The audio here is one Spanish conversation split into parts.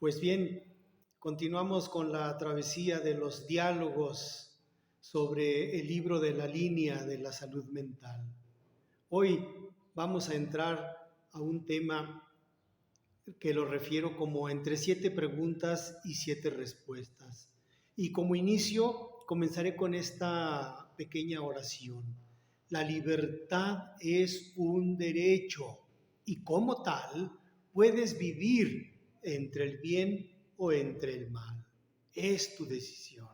Pues bien, continuamos con la travesía de los diálogos sobre el libro de la línea de la salud mental. Hoy vamos a entrar a un tema que lo refiero como entre 7 preguntas y 7 respuestas. Y como inicio, comenzaré con esta pequeña oración. La libertad es un derecho y como tal puedes vivir entre el bien o entre el mal. Es tu decisión.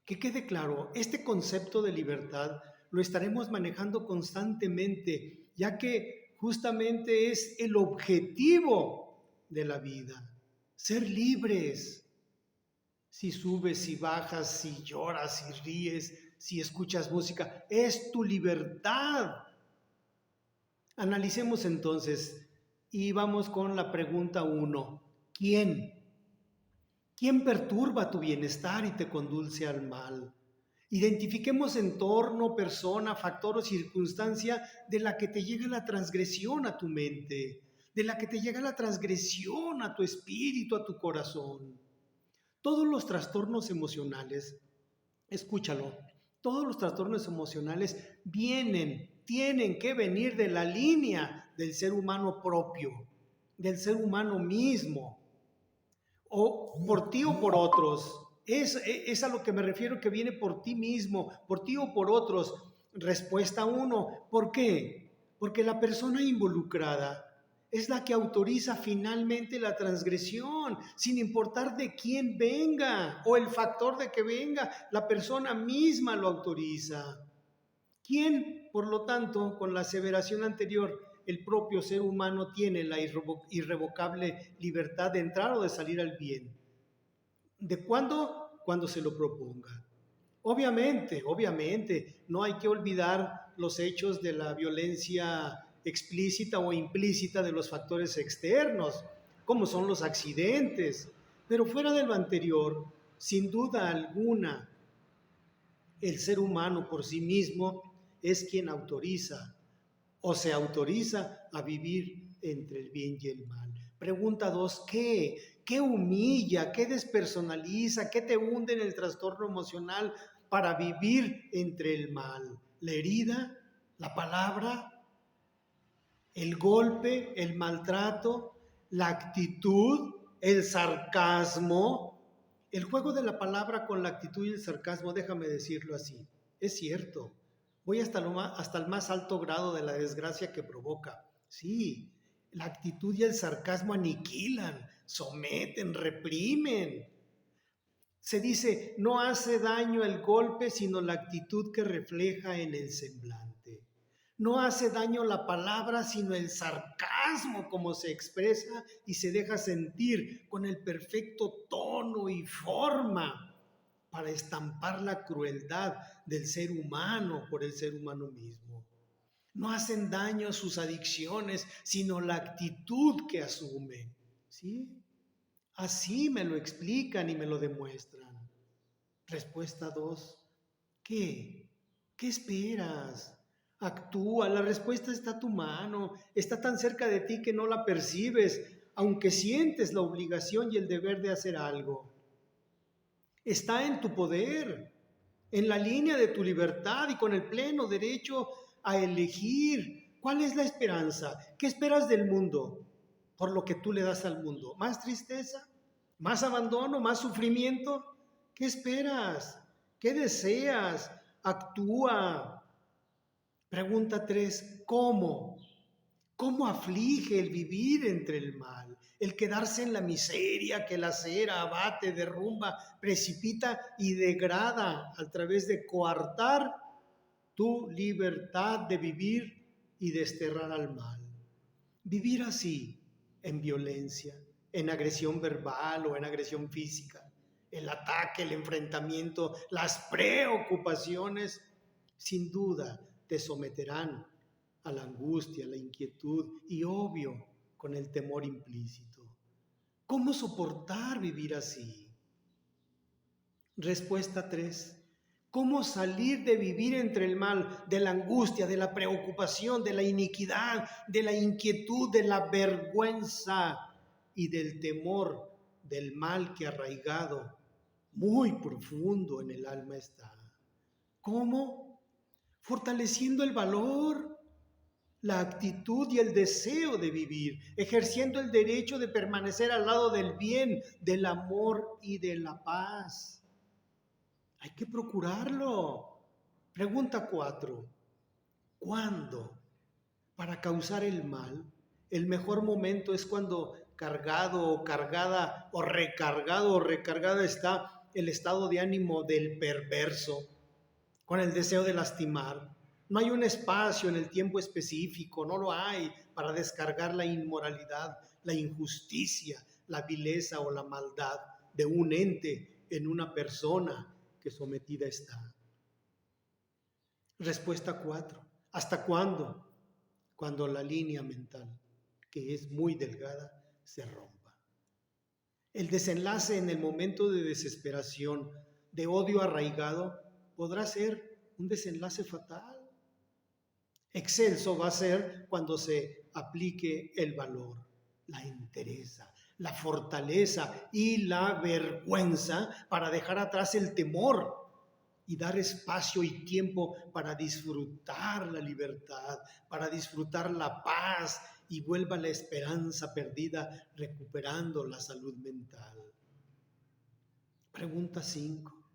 Que quede claro, este concepto de libertad lo estaremos manejando constantemente, ya que justamente es el objetivo de la vida, ser libres. Si subes, si bajas, si lloras, si ríes, si escuchas música, es tu libertad. Analicemos entonces y vamos con la pregunta 1. ¿Quién? ¿Quién perturba tu bienestar y te conduce al mal? Identifiquemos entorno, persona, factor o circunstancia de la que te llega la transgresión a tu mente, de la que te llega la transgresión a tu espíritu, a tu corazón. Todos los trastornos emocionales, escúchalo, todos los trastornos emocionales tienen que venir de la línea del ser humano propio, del ser humano mismo, o por ti o por otros. Es a lo que me refiero, que viene por ti mismo, por ti o por otros. Respuesta 1. ¿Por qué? Porque la persona involucrada es la que autoriza finalmente la transgresión, sin importar de quién venga o el factor de que venga, la persona misma lo autoriza. ¿Quién, por lo tanto, con la aseveración anterior, el propio ser humano tiene la irrevocable libertad de entrar o de salir al bien? ¿De cuándo? Cuando se lo proponga. Obviamente, no hay que olvidar los hechos de la violencia explícita o implícita de los factores externos, como son los accidentes. Pero fuera de lo anterior, sin duda alguna, el ser humano por sí mismo es quien autoriza o se autoriza a vivir entre el bien y el mal. Pregunta 2, ¿qué? ¿Qué humilla? ¿Qué despersonaliza? ¿Qué te hunde en el trastorno emocional para vivir entre el mal? ¿La herida? ¿La palabra? ¿El golpe? ¿El maltrato? ¿La actitud? ¿El sarcasmo? El juego de la palabra con la actitud y el sarcasmo, déjame decirlo así, es cierto. Voy hasta el más alto grado de la desgracia que provoca. Sí, la actitud y el sarcasmo aniquilan, someten, reprimen. Se dice, no hace daño el golpe, sino la actitud que refleja en el semblante. No hace daño la palabra, sino el sarcasmo como se expresa y se deja sentir con el perfecto tono y forma para estampar la crueldad del ser humano por el ser humano mismo. No hacen daño sus adicciones, sino la actitud que asumen. ¿Sí? Así me lo explican y me lo demuestran. Respuesta 2. ¿Qué? ¿Qué esperas? Actúa, la respuesta está a tu mano, está tan cerca de ti que no la percibes, aunque sientes la obligación y el deber de hacer algo. Está en tu poder, en la línea de tu libertad y con el pleno derecho a elegir. ¿Cuál es la esperanza? ¿Qué esperas del mundo por lo que tú le das al mundo? ¿Más tristeza? ¿Más abandono? ¿Más sufrimiento? ¿Qué esperas? ¿Qué deseas? Actúa. Pregunta 3. ¿Cómo? ¿Cómo aflige el vivir entre el mal? El quedarse en la miseria que lacera, abate, derrumba, precipita y degrada a través de coartar tu libertad de vivir y desterrar al mal. Vivir así, en violencia, en agresión verbal o en agresión física, el ataque, el enfrentamiento, las preocupaciones, sin duda te someterán a la angustia, a la inquietud y obvio con el temor implícito. ¿Cómo soportar vivir así? Respuesta 3. ¿Cómo salir de vivir entre el mal, de la angustia, de la preocupación, de la iniquidad, de la inquietud, de la vergüenza y del temor del mal que arraigado muy profundo en el alma está. ¿Cómo? Fortaleciendo el valor, la actitud y el deseo de vivir, ejerciendo el derecho de permanecer al lado del bien, del amor y de la paz. Hay que procurarlo. Pregunta 4. ¿Cuándo? Para causar el mal, el mejor momento es cuando cargado o cargada o recargada está el estado de ánimo del perverso, con el deseo de lastimar. No hay un espacio en el tiempo específico, no lo hay para descargar la inmoralidad, la injusticia, la vileza o la maldad de un ente en una persona que sometida está. Respuesta 4. ¿Hasta cuándo? Cuando la línea mental, que es muy delgada, se rompa. El desenlace en el momento de desesperación, de odio arraigado, podrá ser un desenlace fatal. Excelso va a ser cuando se aplique el valor, la entereza, la fortaleza y la vergüenza para dejar atrás el temor y dar espacio y tiempo para disfrutar la libertad, para disfrutar la paz y vuelva la esperanza perdida recuperando la salud mental. Pregunta 5.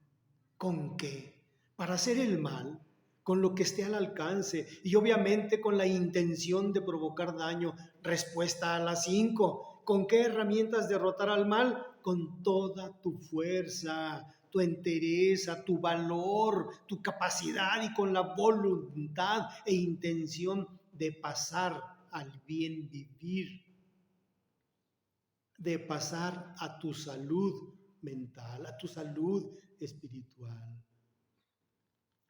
¿Con qué? Para hacer el mal, con lo que esté al alcance y obviamente con la intención de provocar daño. Respuesta a las 5. ¿Con qué herramientas derrotar al mal? Con toda tu fuerza, tu entereza, tu valor, tu capacidad y con la voluntad e intención de pasar al bien vivir, de pasar a tu salud mental, a tu salud espiritual.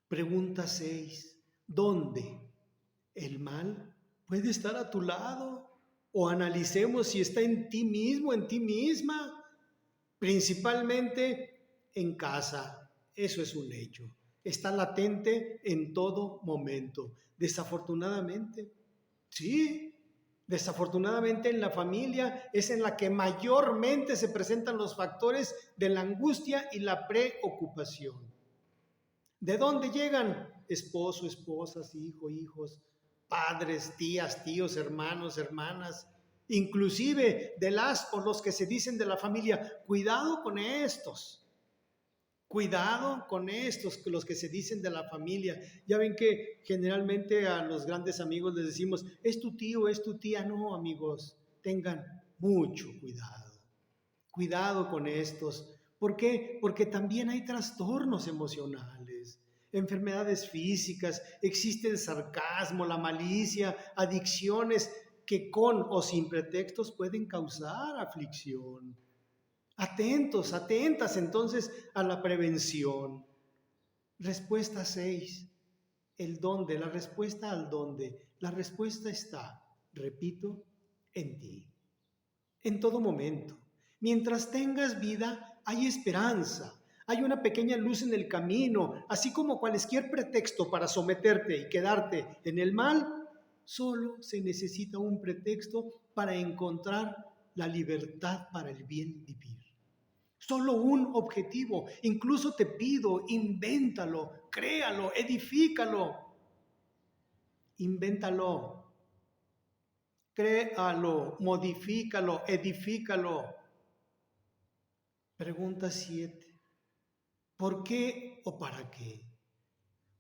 Pregunta 6. ¿Dónde? ¿El mal puede estar a tu lado? O analicemos si está en ti mismo, en ti misma. Principalmente en casa. Eso es un hecho. Está latente en todo momento. Desafortunadamente, sí. Desafortunadamente en la familia es en la que mayormente se presentan los factores de la angustia y la preocupación. ¿De dónde llegan? Esposo, esposas, hijos, padres, tías, tíos, hermanos, hermanas, inclusive de las o los que se dicen de la familia. Cuidado con estos, los que se dicen de la familia. Ya ven que generalmente a los grandes amigos les decimos, es tu tío, es tu tía. No, amigos, tengan mucho cuidado. Cuidado con estos. ¿Por qué? Porque también hay trastornos emocionales, enfermedades físicas, existe el sarcasmo, la malicia, adicciones que con o sin pretextos pueden causar aflicción. Atentos, atentas entonces a la prevención. Respuesta 6. El dónde, la respuesta al dónde. La respuesta está, repito, en ti. En todo momento. Mientras tengas vida, hay esperanza. Hay una pequeña luz en el camino, así como cualquier pretexto para someterte y quedarte en el mal, solo se necesita un pretexto para encontrar la libertad para el bien vivir. Solo un objetivo. Incluso te pido, invéntalo, créalo, edifícalo. Invéntalo, créalo, modifícalo, edifícalo. Pregunta 7. ¿Por qué o para qué?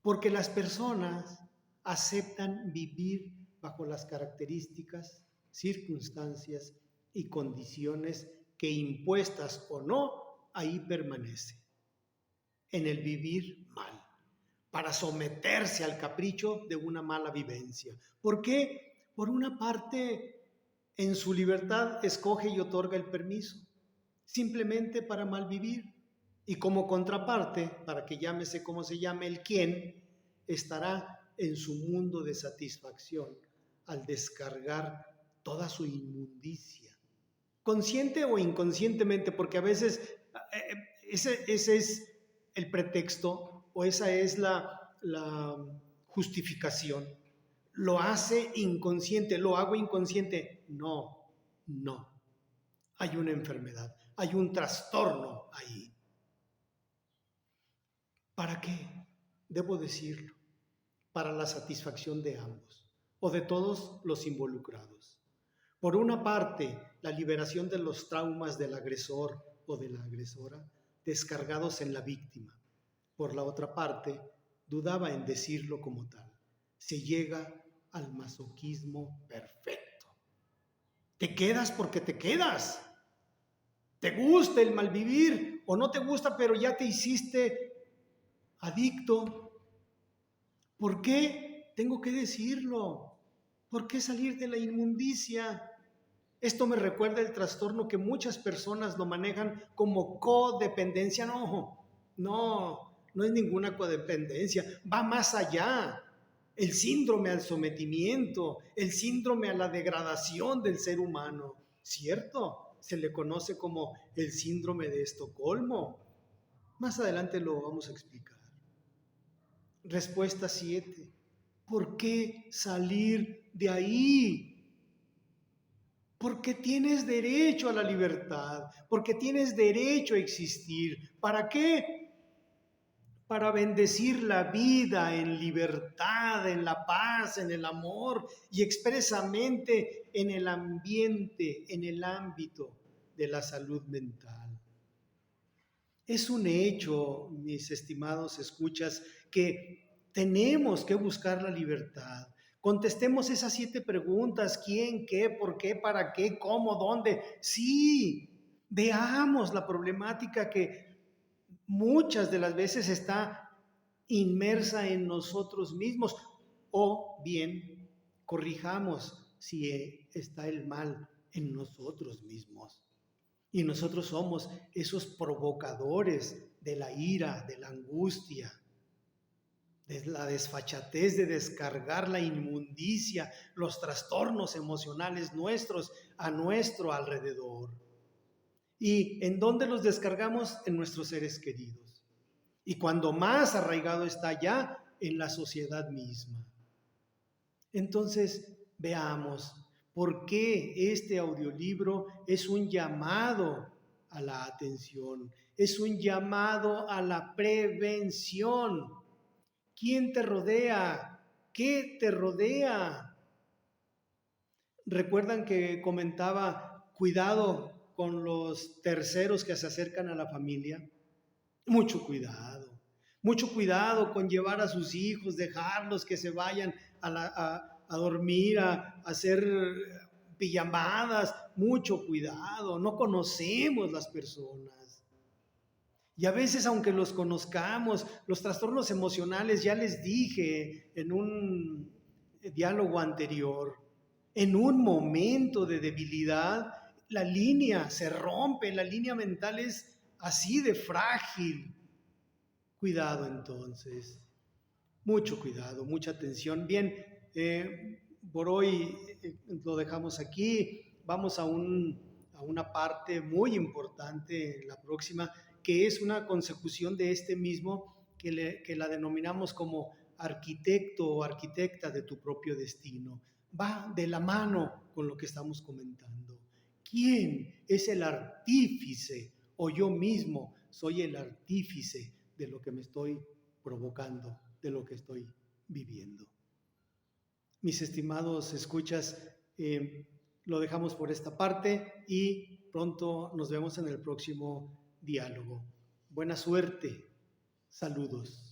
Porque las personas aceptan vivir bajo las características, circunstancias y condiciones que impuestas o no, ahí permanece, en el vivir mal, para someterse al capricho de una mala vivencia. ¿Por qué? Por una parte, en su libertad escoge y otorga el permiso, simplemente para malvivir. Y como contraparte, para que llámese como se llame el quién, estará en su mundo de satisfacción al descargar toda su inmundicia, consciente o inconscientemente, porque a veces ese es el pretexto o esa es la justificación. Lo hace inconsciente, lo hago inconsciente. No. hay una enfermedad, hay un trastorno ahí. ¿Para qué? Debo decirlo, para la satisfacción de ambos o de todos los involucrados. Por una parte, la liberación de los traumas del agresor o de la agresora descargados en la víctima. Por la otra parte, dudaba en decirlo como tal. Se llega al masoquismo perfecto. Te quedas porque te quedas. Te gusta el malvivir o no te gusta, pero ya te hiciste adicto. ¿Por qué tengo que decirlo? ¿Por qué salir de la inmundicia? Esto me recuerda el trastorno que muchas personas lo manejan como codependencia. No es ninguna codependencia, va más allá. El síndrome al sometimiento, el síndrome a la degradación del ser humano, ¿cierto? Se le conoce como el síndrome de Estocolmo. Más adelante lo vamos a explicar. Respuesta 7. ¿Por qué salir de ahí? Porque tienes derecho a la libertad, porque tienes derecho a existir. ¿Para qué? Para bendecir la vida en libertad, en la paz, en el amor y expresamente en el ambiente, en el ámbito de la salud mental. Es un hecho, mis estimados escuchas, que tenemos que buscar la libertad. Contestemos esas 7 preguntas: ¿quién, qué, por qué, para qué, cómo, dónde? Sí, veamos la problemática que muchas de las veces está inmersa en nosotros mismos, o bien corrijamos si está el mal en nosotros mismos. Y nosotros somos esos provocadores de la ira, de la angustia, de la desfachatez de descargar la inmundicia, los trastornos emocionales nuestros a nuestro alrededor. ¿Y en dónde los descargamos? En nuestros seres queridos. Y cuando más arraigado está ya, en la sociedad misma. Entonces, veamos por qué este audiolibro es un llamado a la atención, es un llamado a la prevención. ¿Quién te rodea? ¿Qué te rodea? ¿Recuerdan que comentaba cuidado con los terceros que se acercan a la familia? Mucho cuidado con llevar a sus hijos, dejarlos que se vayan a dormir, a hacer pijamadas. Mucho cuidado, no conocemos las personas. Y a veces, aunque los conozcamos, los trastornos emocionales, ya les dije en un diálogo anterior, en un momento de debilidad, la línea se rompe, la línea mental es así de frágil. Cuidado entonces, mucho cuidado, mucha atención. Bien, por hoy lo dejamos aquí. Vamos a una parte muy importante, la próxima, que es una consecución de este mismo, que la denominamos como arquitecto o arquitecta de tu propio destino. Va de la mano con lo que estamos comentando. ¿Quién es el artífice? O yo mismo soy el artífice de lo que me estoy provocando, de lo que estoy viviendo. Mis estimados escuchas, lo dejamos por esta parte y pronto nos vemos en el próximo diálogo. Buena suerte. Saludos.